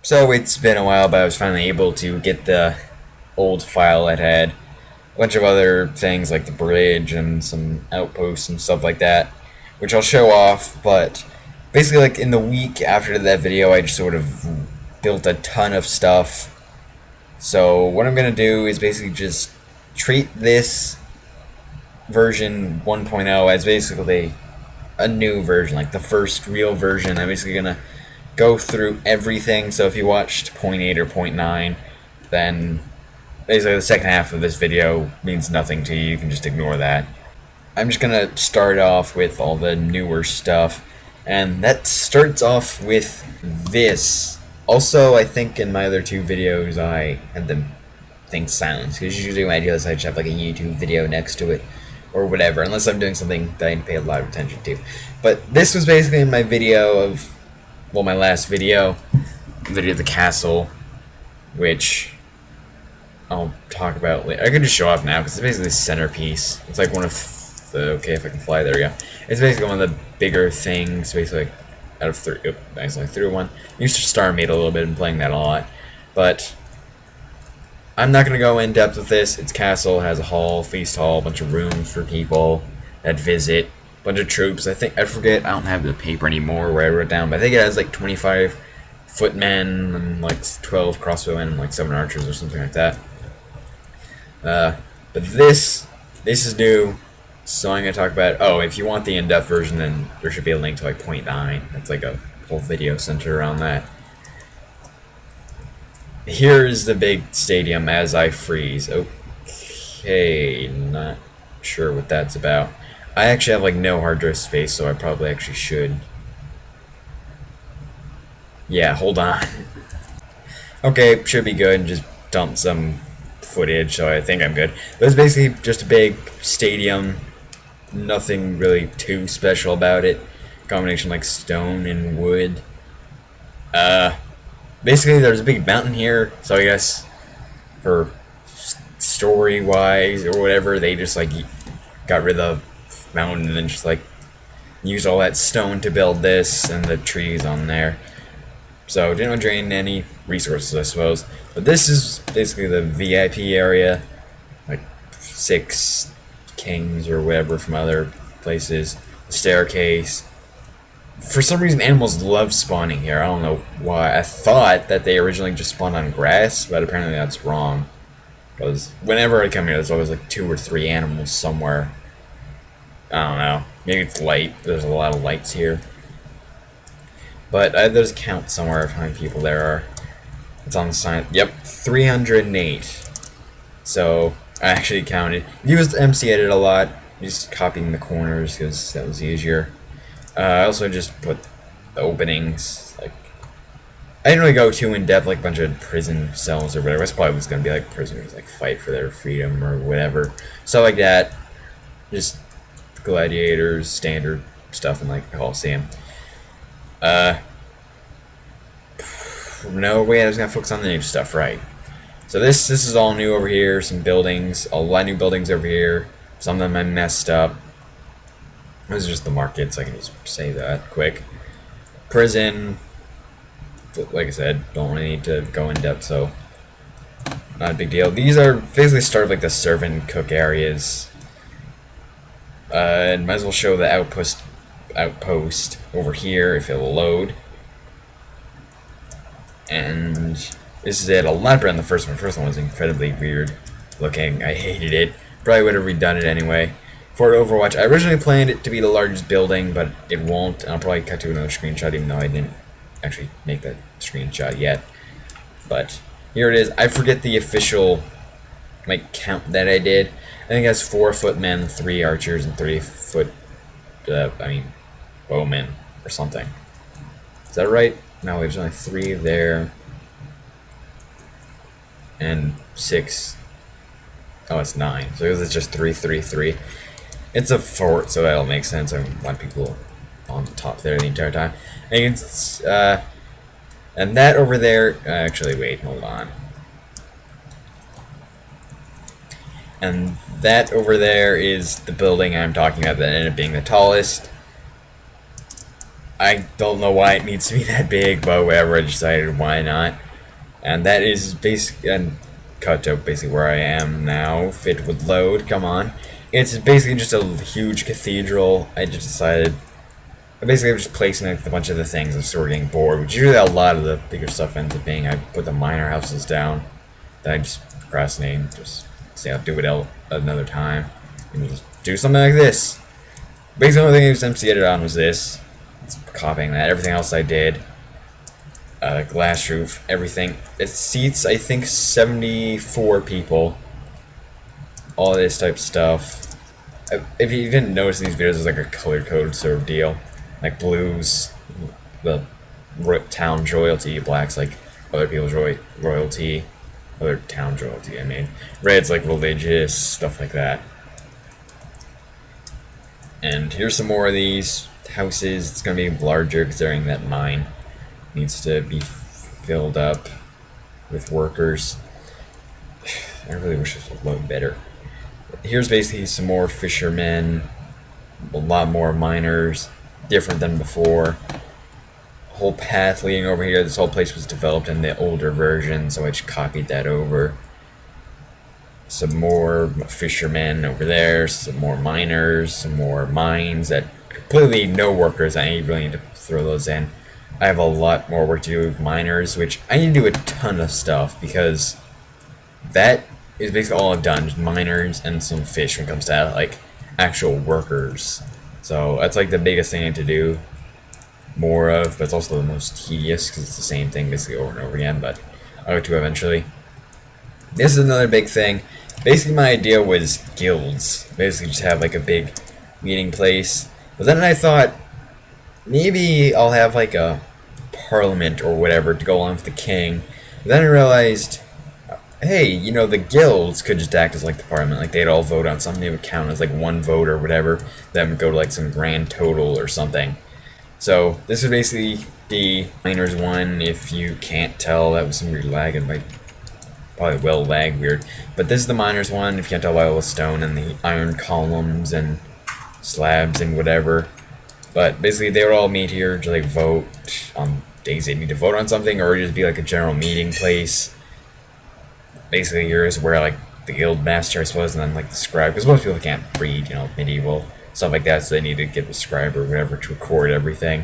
So it's been a while, but I was finally able to get the old file that had a bunch of other things like the bridge and some outposts and stuff like that, which I'll show off. But basically, like in the week after that video, I just sort of built a ton of stuff. So what I'm gonna do is basically just treat this version 1.0 as basically a new version, like the first real version. I'm basically gonna go through everything. So if you watched point 8 or point 9, then basically the second half of this video means nothing to you. You can just ignore that. I'm just gonna start off with all the newer stuff, and that starts off with this. Also, I think in my other two videos I had them think silent, because usually when I do this I just have like a YouTube video next to it or whatever, unless I'm doing something that I pay a lot of attention to. But this was basically my video of, well, my last video of the castle, which I'll talk about later. I could just show off now because it's basically the centerpiece. It's like one of the, okay, if I can fly, there we go. It's basically one of the bigger things, basically like out of three. Oh, I accidentally threw one. I used to Star Mate a little bit and playing that a lot, but I'm not gonna go in depth with this. Its castle has a hall, feast hall, a bunch of rooms for people that visit, a bunch of troops. I think I forget. I don't have the paper anymore where I wrote it down, but I think it has like 25 footmen and like 12 crossbowmen and like 7 archers or something like that. But this is new, so I'm gonna talk about. Oh, if you want the in-depth version, then there should be a link to like point 9. That's like a whole video centered around that. Here is the big stadium as I freeze. Okay, not sure what that's about. I actually have like no hard drive space, so I probably actually should. Yeah, hold on. Okay, should be good. Just dump some footage, so I think I'm good. But it's basically just a big stadium. Nothing really too special about it. Combination like stone and wood. Basically there's a big mountain here, so I guess for story wise or whatever, they just like got rid of the mountain and then just like used all that stone to build this and the trees on there. So didn't drain any resources, I suppose. But this is basically the VIP area, like 6 kings or whatever from other places. The staircase. For some reason, animals love spawning here. I don't know why. I thought that they originally just spawned on grass, but apparently that's wrong. Because whenever I come here, there's always like 2 or 3 animals somewhere. I don't know. Maybe it's light. There's a lot of lights here. But there's a count somewhere of how many people there are. It's on the sign. Yep, 308. So I actually counted. Used MC Edit a lot. Just copying the corners because that was easier. I also just put the openings. Like, I didn't really go too in depth, like a bunch of prison cells or whatever. That's probably was gonna be like prisoners like fight for their freedom or whatever. So like that. Just gladiators, standard stuff in like the Colosseum. No, wait, I was gonna focus on the new stuff, right? So this is all new over here. Some buildings, a lot of new buildings over here. Some of them I messed up. This is just the market, so I can just say that quick. Prison, like I said, don't really need to go in depth, so not a big deal. These are basically start of like the servant and cook areas. And might as well show the outpost over here if it'll load. And this is it. A lot better than the first one. The first one was incredibly weird looking. I hated it. Probably would have redone it anyway. For Overwatch, I originally planned it to be the largest building, but it won't. And I'll probably cut to another screenshot, even though I didn't actually make that screenshot yet. But here it is. I forget the official like count that I did. I think it has 4 footmen, 3 archers, and 3 bowmen or something. Is that right? No, there's only 3 there. And 6. Oh, it's 9. So it's just 3, 3, 3. It's a fort, so that'll make sense. I want people on the top there the entire time. And it's, and that over there, actually, wait, hold on. And that over there is the building I'm talking about that ended up being the tallest. I don't know why it needs to be that big, but whatever, I decided why not. And that is basically, and cut to basically where I am now. If it would load, come on. It's basically just a huge cathedral. I just decided, basically I'm just placing like a bunch of the things. I'm sort of getting bored, which usually a lot of the bigger stuff ends up being I put the minor houses down. Then I just procrastinate and just say I'll do it another time. And just do something like this. Basically the only thing I used MC Edit on was this. It's copying that. Everything else I did. Glass roof, everything. It seats, I think, 74 people. All this type of stuff. If you didn't notice in these videos, there's like a color code sort of deal. Like blues, the town's royalty. Black's like other people's royalty. Other town's royalty, I mean. Red's like religious, stuff like that. And here's some more of these houses. It's going to be larger considering that mine needs to be filled up with workers. I really wish this would load better. Here's basically some more fishermen, a lot more miners, different than before. Whole path leading over here. This whole place was developed in the older version, so I just copied that over. Some more fishermen over there, some more miners, some more mines that completely no workers. I really need to throw those in. I have a lot more work to do with miners, which I need to do a ton of stuff because that is basically all I've done, just miners and some fish when it comes to like actual workers. So that's like the biggest thing I need to do more of, but it's also the most tedious because it's the same thing basically over and over again, but I'll get to eventually. This is another big thing. Basically my idea was guilds. Basically just have like a big meeting place. But then I thought maybe I'll have like a parliament or whatever to go along with the king. But then I realized, hey, you know, the guilds could just act as like the parliament. Like they'd all vote on something, it would count as like one vote or whatever. Then would go to like some grand total or something. So this would basically be miners one. If you can't tell, that was some weird lag. It might probably will lag weird. But this is the miners one. If you can't tell by all the stone and the iron columns and slabs and whatever. But basically they would all meet here to like vote on days they need to vote on something, or just be like a general meeting place. Basically here's where like the guild master I suppose, and then like the scribe, because most people can't read, you know, medieval stuff like that, so they need to get the scribe or whatever to record everything.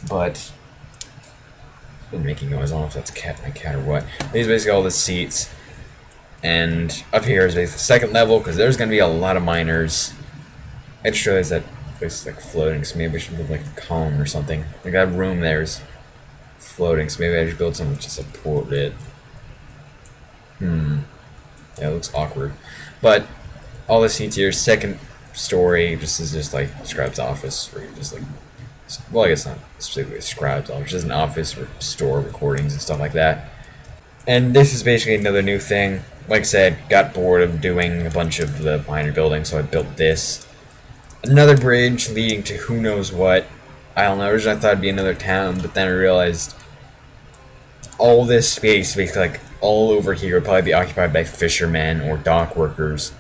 But it's been making noise. I don't know if that's my cat or what. These are basically all the seats. And up here is basically the second level, because there's going to be a lot of miners. I just realized that place is like floating, so maybe I should build like a column or something. Like that room there is floating, so maybe I should build something to support it. Yeah, it looks awkward. But all the seats here, second story, just is just like scribe's office, where you just like, well, I guess not specifically scribe's office, just an office where store recordings and stuff like that. And this is basically another new thing. Like I said, got bored of doing a bunch of the minor buildings, so I built this. Another bridge leading to who knows what. I don't know, originally I thought it'd be another town, but then I realized all this space, basically like all over here, would probably be occupied by fishermen or dock workers.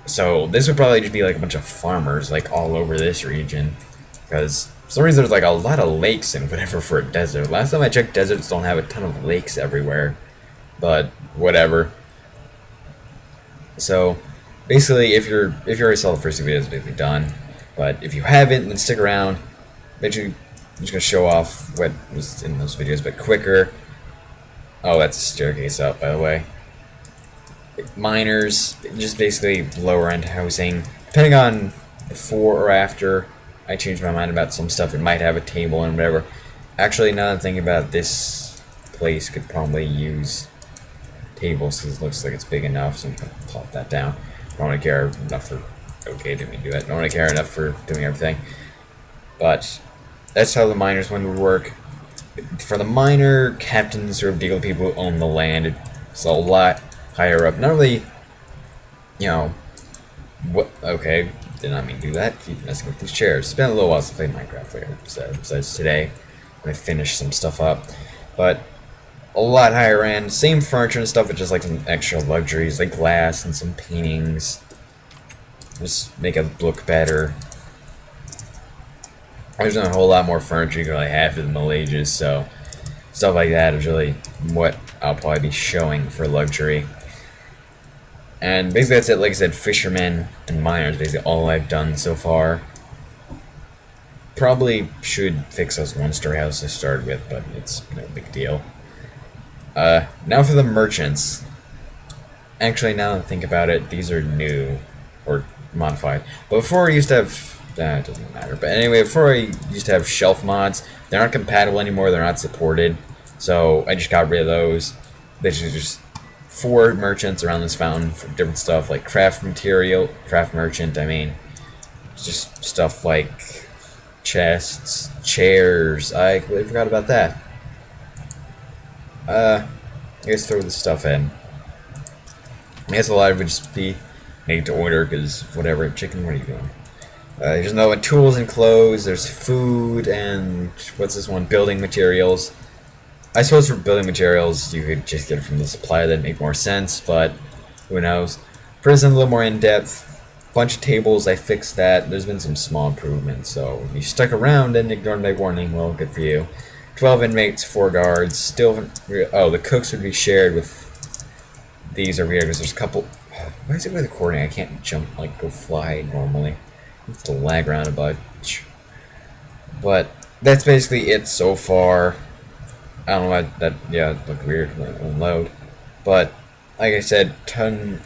So this would probably just be like a bunch of farmers like all over this region. Because for some reason there's like a lot of lakes and whatever for a desert. Last time I checked, deserts don't have a ton of lakes everywhere. But whatever. So basically if you already saw the first two videos, it's basically done. But if you haven't, then stick around. Eventually I'm just gonna show off what was in those videos, but quicker. Oh, that's a staircase up, by the way. Miners, just basically lower end housing. Depending on before or after I change my mind about some stuff, it might have a table and whatever. Actually, now that I'm thinking about it, this place could probably use tables because it looks like it's big enough, so I'm gonna plop that down. Don't really care enough for, okay, didn't mean to do that. Don't really care enough for doing everything. But that's how the miners one would work. For the miner, captains sort of deal with people who own the land. It's a lot higher up. Not really, you know, what, okay, did not mean to do that. Keep messing with these chairs. It's been a little while since I played Minecraft, like I said, besides today, when I finished some stuff up. But a lot higher end. Same furniture and stuff, but just like some extra luxuries, like glass and some paintings. Just make it look better. There's not a whole lot more furniture you can really have for the Middle Ages, so stuff like that is really what I'll probably be showing for luxury. And basically that's it. Like I said, fishermen and miners, basically all I've done so far. Probably should fix those one-story houses to start with, but it's no big deal. Now for the merchants. Actually, now that I think about it, these are new or modified. But before I used to have that doesn't matter. But anyway, before I used to have shelf mods, they're not compatible anymore. They're not supported, so I just got rid of those. Basically, just 4 merchants around this fountain for different stuff like craft material, craft merchant. I mean, just stuff like chests, chairs. I completely forgot about that. I guess throw this stuff in. I guess a lot of it would just be made to order because whatever. Chicken, what are you doing? There's no tools and clothes. There's food and what's this one? Building materials. I suppose for building materials you could just get it from the supplier. That'd make more sense, but who knows? Prison a little more in depth. Bunch of tables. I fixed that. There's been some small improvements. So if you stuck around and ignored my warning, well, good for you. 12 inmates, 4 guards. Still, oh, the cooks would be shared with these over here because there's a couple. Why is it with recording? I can't jump like go fly normally. I have to lag around a bunch. But that's basically it so far. I don't know why that. Yeah, it looked weird when it won't load. But like I said, ton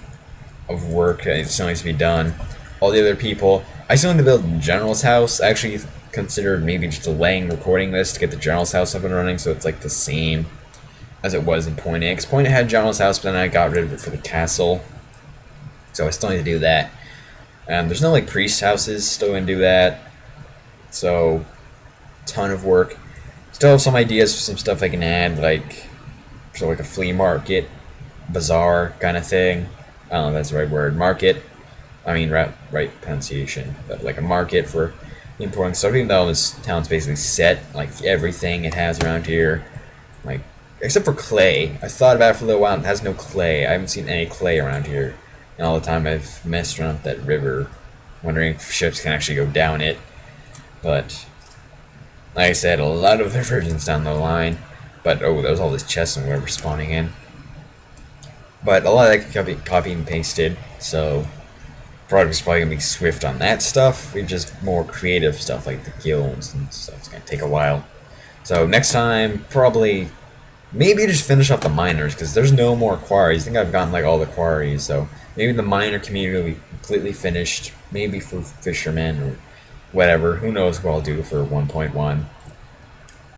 of work that still needs to be done. All the other people. I still need to build the general's house. I actually considered maybe just delaying recording this to get the general's house up and running, so it's like the same as it was in Point A. 'Cause Point A had general's house, but then I got rid of it for the castle. So I still need to do that. There's no like priest houses, still gonna do that. So, ton of work. Still have some ideas for some stuff I can add, like so like a flea market, bazaar kind of thing. I don't know if that's the right word. Market. I mean, right pronunciation, but like a market for importing stuff. Even though this town's basically set, like everything it has around here, like except for clay. I thought about it for a little while. And it has no clay. I haven't seen any clay around here. And all the time I've messed around with that river, wondering if ships can actually go down it. But like I said, a lot of diversions down the line. But oh, there was all this chest and whatever spawning in. But a lot of that can be copy and pasted. So product is probably gonna be swift on that stuff. It's just more creative stuff like the guilds and stuff. It's gonna take a while. So next time, probably maybe just finish off the miners because there's no more quarries. I think I've gotten like all the quarries. So maybe the miner community will be completely finished. Maybe for fishermen or whatever. Who knows what I'll do for 1.1.